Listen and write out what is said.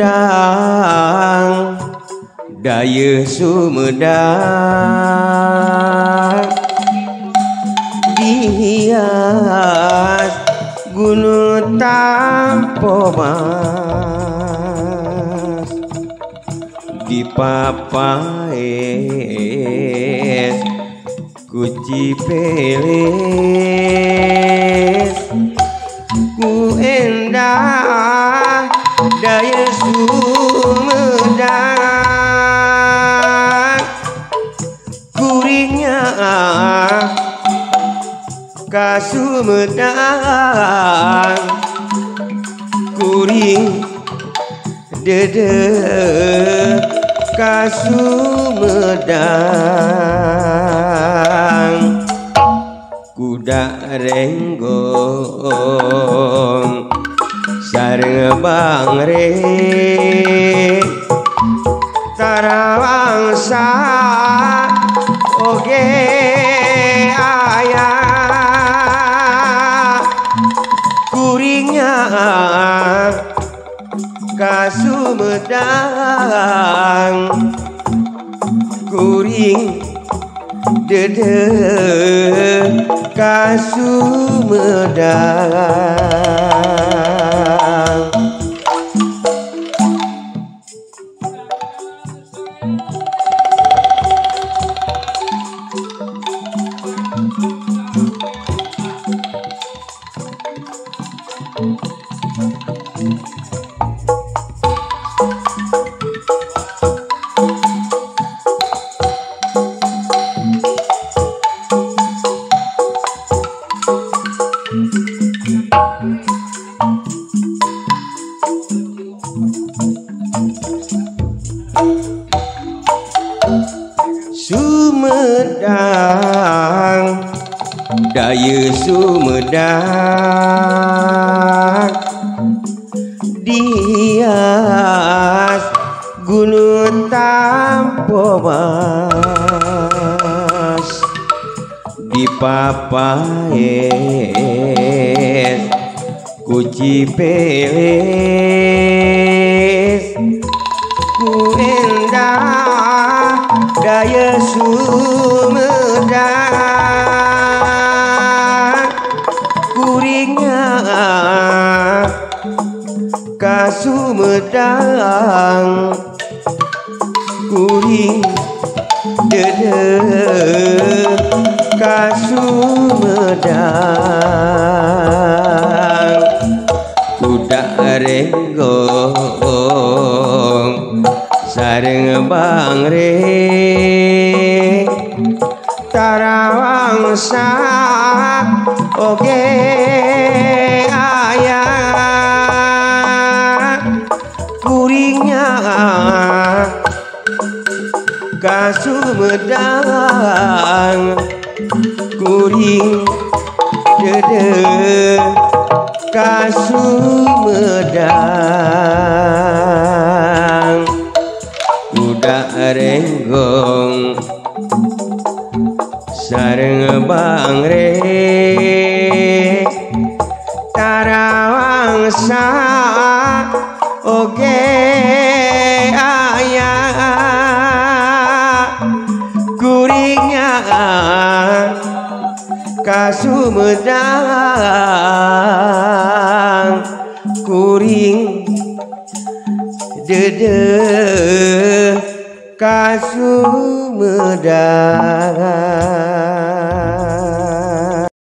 Sumedang daya Sumedang dihias gunung tanpa mas dipapais kuci peles ku endah daya Sumedang kuringnya ka Sumedang kuring dede ka Sumedang kuda renggong sareng bangre tarawangsa oge aya kuringnya ka Sumedang kuring dede ka Sumedang Sumedang daya Sumedang dihias gunung tanpa mas dipapais kuci peles ku endah daya Sumedang kuringnya ka Sumedang kuring dede ka Sumedang kuda renggong sareng bangre tarawangsa oge aya kuringnya ka Sumedang kuring dede ka Sumedang kuda renggong sareng bangre tarawangsa oge aya kuringnya ka Sumedang kuring dede ka Sumedang.